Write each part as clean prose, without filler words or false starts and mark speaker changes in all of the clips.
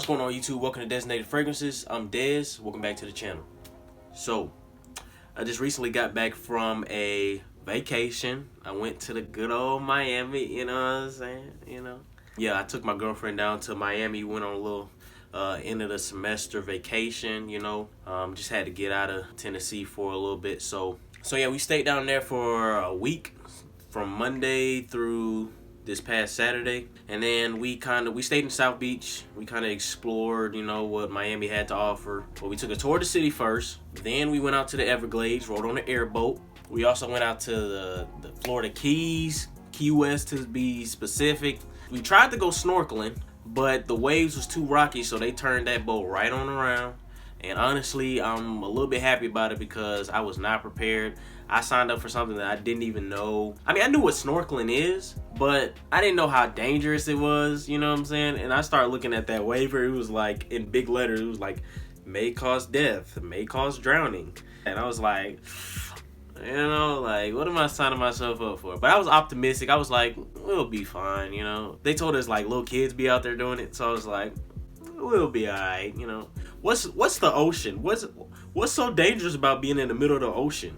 Speaker 1: going on YouTube? Welcome to Designated Fragrances. I'm Dez. Welcome back to the channel. So, I just recently got back from a vacation. I went to the good old Miami, you know what I'm saying? Yeah, I took my girlfriend down to Miami, went on a little end of the semester vacation, just had to get out of Tennessee for a little bit. So yeah, we stayed down there for a week from Monday through this past Saturday, and then we stayed in South Beach. We kind of explored, what Miami had to offer. Well, we took a tour of the city first, then we went out to the Everglades, rode on the airboat. We also went out to the Florida Keys, Key West to be specific. We tried to go snorkeling, but the waves was too rocky, so they turned that boat right on around. And honestly, I'm a little bit happy about it because I was not prepared. I signed up for something that I didn't even know. I mean, I knew what snorkeling is, but I didn't know how dangerous it was, you know what I'm saying? And I started looking at that waiver. It was like, in big letters, it was like, may cause death, may cause drowning. And I was like, what am I signing myself up for? But I was optimistic. I was like, we'll be fine, They told us, like, little kids be out there doing it. So I was like, we'll be all right, What's the ocean? What's so dangerous about being in the middle of the ocean?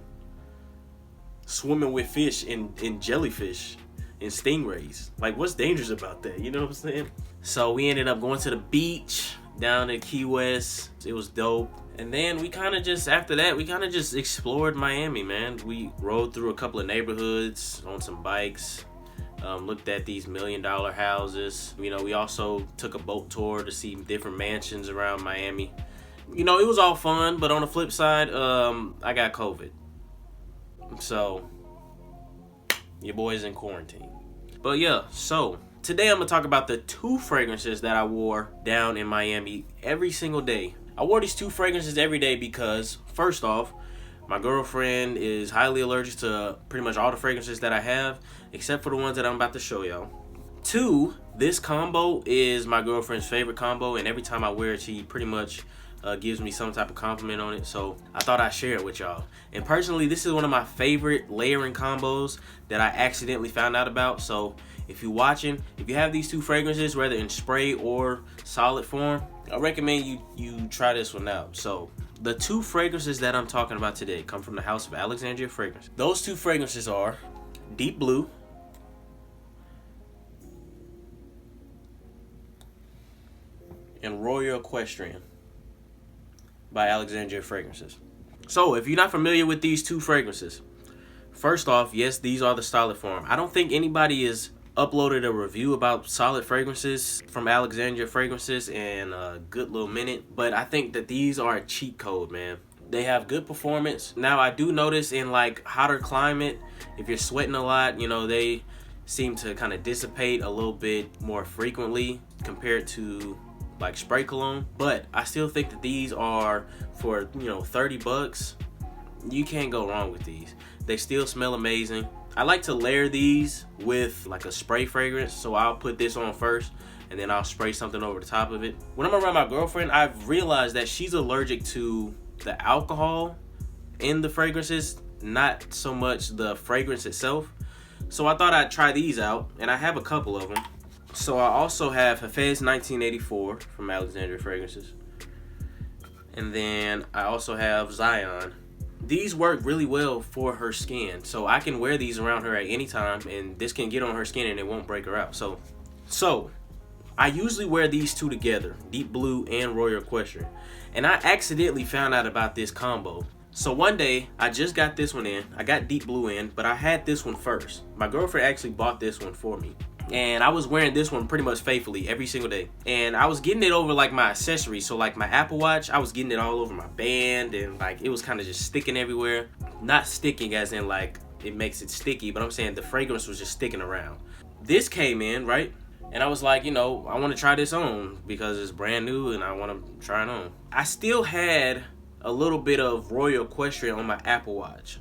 Speaker 1: Swimming with fish and jellyfish and stingrays. Like, what's dangerous about that? You know what I'm saying? So we ended up going to the beach down in Key West. It was dope. And then after that, we kind of just explored Miami, man. We rode through a couple of neighborhoods on some bikes. Looked at these $1 million houses. We also took a boat tour to see different mansions around Miami. It was all fun, but on the flip side, I got COVID. So, your boy's in quarantine. But yeah, so today I'm going to talk about the 2 fragrances that I wore down in Miami every single day. I wore these 2 fragrances every day because, first off, my girlfriend is highly allergic to pretty much all the fragrances that I have, except for the ones that I'm about to show y'all. 2, this combo is my girlfriend's favorite combo, and every time I wear it, she pretty much gives me some type of compliment on it, so I thought I'd share it with y'all. And personally, this is one of my favorite layering combos that I accidentally found out about. So if you're watching, if you have these 2 fragrances, whether in spray or solid form, I recommend you try this one out. So the 2 fragrances that I'm talking about today come from the house of Alexandria Fragrances. Those 2 fragrances are Deep Blue and Royal Equestrian by Alexandria Fragrances. So if you're not familiar with these 2 fragrances, first off, yes, these are the solid form. I don't think anybody has uploaded a review about solid fragrances from Alexandria Fragrances in a good little minute, but I think that these are a cheat code, man. They have good performance. Now, I do notice in like hotter climate, if you're sweating a lot, they seem to kind of dissipate a little bit more frequently compared to like spray cologne. But I still think that these are for $30. You can't go wrong with these. They still smell amazing. I like to layer these with like a spray fragrance, so I'll put this on first and then I'll spray something over the top of it. When I'm around my girlfriend, I've realized that she's allergic to the alcohol in the fragrances, not so much the fragrance itself. So I thought I'd try these out, and I have a couple of them. So I also have Hafez 1984 from Alexandria Fragrances. And then I also have Zion. These work really well for her skin. So I can wear these around her at any time, and this can get on her skin and it won't break her out. So I usually wear these 2 together, Deep Blue and Royal Equestrian. And I accidentally found out about this combo. So one day, I just got this one in. I got Deep Blue in, but I had this one first. My girlfriend actually bought this one for me. And I was wearing this one pretty much faithfully every single day. And I was getting it over like my accessories. So like my Apple Watch, I was getting it all over my band, and like it was kind of just sticking everywhere. Not sticking as in like it makes it sticky, but I'm saying the fragrance was just sticking around. This came in, right? And I was like, I want to try this on because it's brand new and I want to try it on. I still had a little bit of Royal Equestrian on my Apple Watch,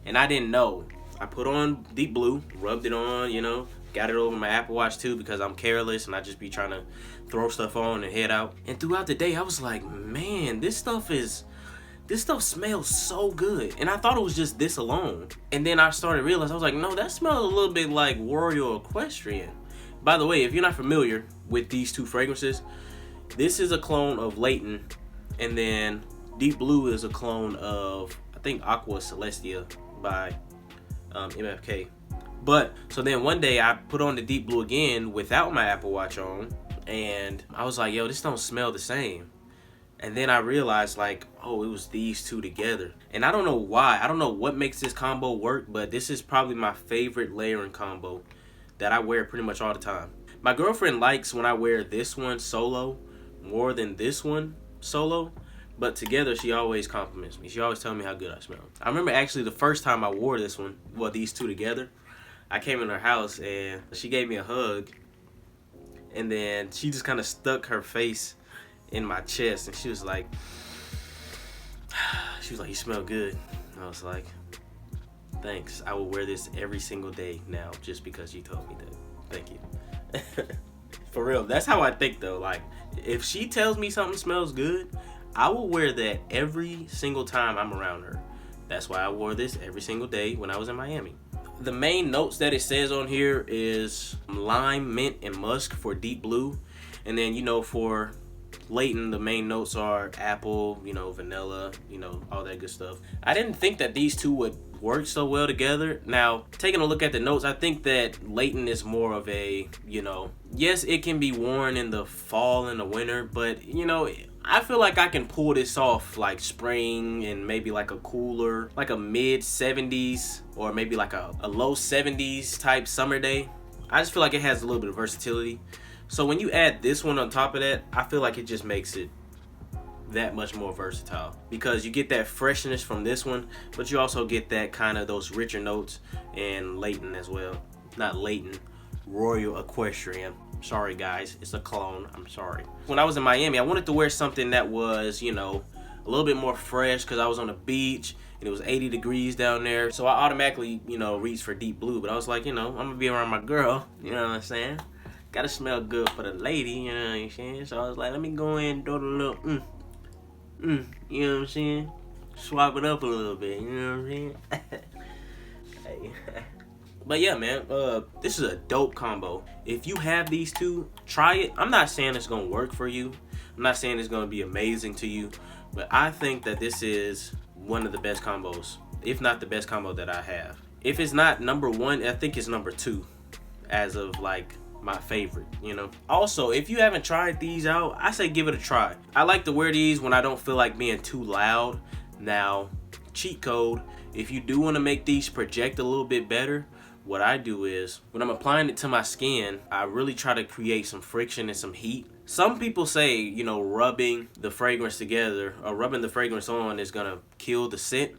Speaker 1: and I didn't know. I put on Deep Blue, rubbed it on, got it over my Apple Watch too because I'm careless and I just be trying to throw stuff on and head out. And throughout the day, I was like, man, this stuff smells so good. And I thought it was just this alone. And then I started realizing, I was like, no, that smells a little bit like Royal Equestrian. By the way, if you're not familiar with these 2 fragrances, This is a clone of Layton, and then Deep Blue is a clone of, I think, Aqua Celestia by MFK. But so then one day I put on the Deep Blue again without my Apple Watch on, and I was like, yo, this don't smell the same. And then I realized, like, oh, it was these two together. And I don't know why. I don't know what makes this combo work, but this is probably my favorite layering combo that I wear pretty much all the time. My girlfriend likes when I wear this one solo more than this one solo, but together she always compliments me. She always tells me how good I smell. I remember actually the first time I wore this one, well, these two together, I came in her house and she gave me a hug, and then she just kind of stuck her face in my chest, and she was like, you smell good. And I was like, thanks. I will wear this every single day now just because you told me that. Thank you. For real, that's how I think though. Like, if she tells me something smells good, I will wear that every single time I'm around her. That's why I wore this every single day when I was in Miami. The main notes that it says on here is lime, mint, and musk for Deep Blue. And then, you know, for Layton, the main notes are apple, you know, vanilla, you know, all that good stuff. I didn't think that these two would work so well together. Now, taking a look at the notes, I think that Layton is more of a, you know, yes, it can be worn in the fall and the winter, but, you know, I feel like I can pull this off like spring and maybe like a cooler, like a mid 70s or maybe like a low 70s type summer day. I just feel like it has a little bit of versatility. So when you add this one on top of that, I feel like it just makes it that much more versatile, because you get that freshness from this one, but you also get that kind of those richer notes in Layton as well. Not Layton, Royal Equestrian. Sorry guys, it's a clone, I'm sorry. When I was in Miami, I wanted to wear something that was, you know, a little bit more fresh because I was on the beach and it was 80 degrees down there. So I automatically, you know, reached for Deep Blue, but I was like, you know, I'm gonna be around my girl, you know what I'm saying? Gotta smell good for the lady, you know what I'm saying? So I was like, let me go in and do the little, you know what I'm saying? Swap it up a little bit, you know what I'm saying? Hey. But yeah, man, this is a dope combo. If you have these two, try it. I'm not saying it's gonna work for you. I'm not saying it's gonna be amazing to you, but I think that this is one of the best combos, if not the best combo that I have. If it's not number one, I think it's number two as of like my favorite, you know. Also, if you haven't tried these out, I say give it a try. I like to wear these when I don't feel like being too loud. Now, cheat code, if you do want to make these project a little bit better, what I do is when I'm applying it to my skin, I really try to create some friction and some heat. Some people say, you know, rubbing the fragrance together or rubbing the fragrance on is gonna kill the scent,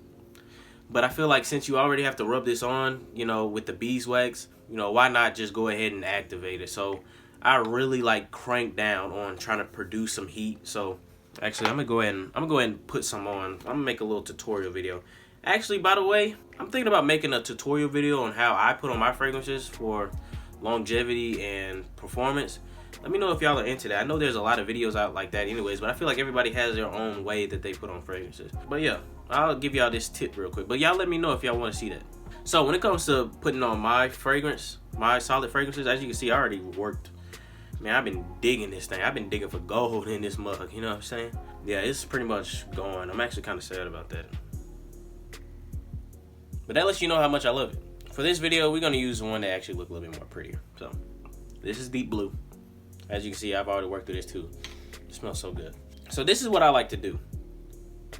Speaker 1: but I feel like since you already have to rub this on, you know, with the beeswax, you know, why not just go ahead and activate it? So I really like crank down on trying to produce some heat. So actually, I'm gonna go ahead and put some on. I'm gonna make a little tutorial video. Actually, by the way, I'm thinking about making a tutorial video on how I put on my fragrances for longevity and performance. Let me know if y'all are into that. I know there's a lot of videos out like that anyways, but I feel like everybody has their own way that they put on fragrances. But yeah, I'll give y'all this tip real quick. But y'all let me know if y'all want to see that. So when it comes to putting on my fragrance, my solid fragrances, as you can see, I already worked. Man, I've been digging this thing. I've been digging for gold in this mug, you know what I'm saying? Yeah, it's pretty much gone. I'm actually kind of sad about that. But that lets you know how much I love it. For this video, we're going to use one that actually look a little bit more prettier. So, this is Deep Blue. As you can see, I've already worked through this too. It smells so good. So this is what I like to do.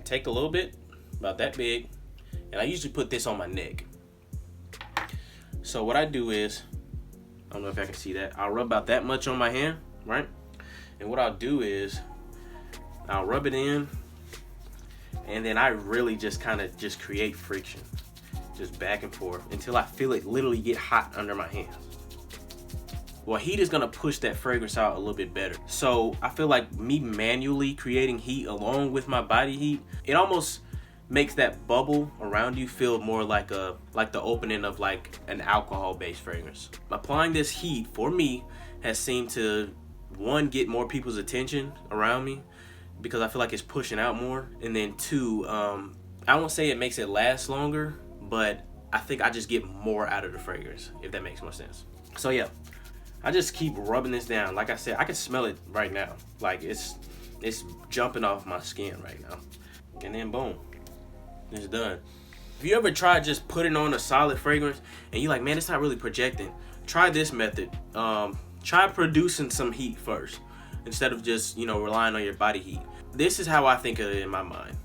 Speaker 1: Take a little bit, about that big, and I usually put this on my neck. So what I do is, I don't know if I can see that, I'll rub about that much on my hand, right? And what I'll do is, I'll rub it in, and then I really just kind of just create friction. Just back and forth until I feel it literally get hot under my hands. Well, heat is gonna push that fragrance out a little bit better. So I feel like me manually creating heat along with my body heat, it almost makes that bubble around you feel more like the opening of like an alcohol-based fragrance. Applying this heat for me has seemed to, one, get more people's attention around me because I feel like it's pushing out more, and then two, I won't say it makes it last longer, but I think I just get more out of the fragrance, if that makes more sense. So yeah, I just keep rubbing this down. Like I said, I can smell it right now. Like it's jumping off my skin right now. And then boom, it's done. If you ever tried just putting on a solid fragrance and you're like, man, it's not really projecting, try this method. Try producing some heat first instead of just, you know, relying on your body heat. This is how I think of it in my mind.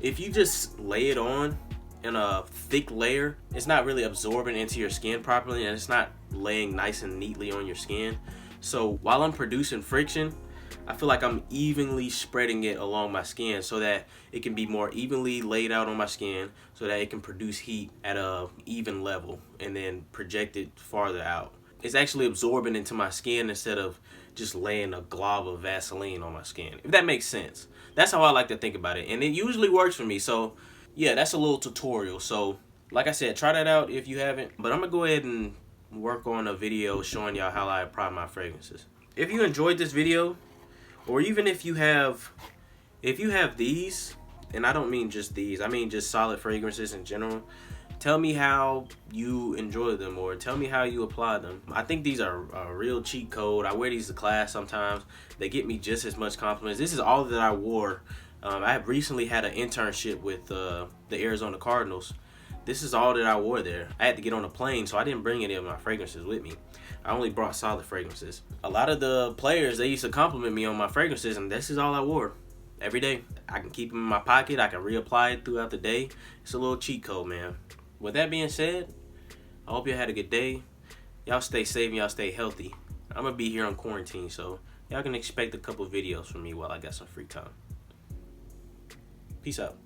Speaker 1: If you just lay it on in a thick layer, it's not really absorbing into your skin properly, and it's not laying nice and neatly on your skin. So while I'm producing friction, I feel like I'm evenly spreading it along my skin so that it can be more evenly laid out on my skin, so that it can produce heat at a even level and then project it farther out. It's actually absorbing into my skin instead of just laying a glob of Vaseline on my skin, if that makes sense. That's how I like to think about it, and it usually works for me. So yeah, that's a little tutorial. So like I said, try that out if you haven't, but I'm gonna go ahead and work on a video showing y'all how I apply my fragrances. If you enjoyed this video, or even if you have these, and I don't mean just these, I mean just solid fragrances in general, tell me how you enjoy them, or tell me how you apply them. I think these are a real cheat code. I wear these to class sometimes. They get me just as much compliments. This is all that I wore. I have recently had an internship with the Arizona Cardinals. This is all that I wore there. I had to get on a plane, so I didn't bring any of my fragrances with me. I only brought solid fragrances. A lot of the players, they used to compliment me on my fragrances, and this is all I wore every day. I can keep them in my pocket. I can reapply it throughout the day. It's a little cheat code, man. With that being said, I hope you had a good day. Y'all stay safe and y'all stay healthy. I'm going to be here on quarantine, so y'all can expect a couple videos from me while I got some free time. Peace out.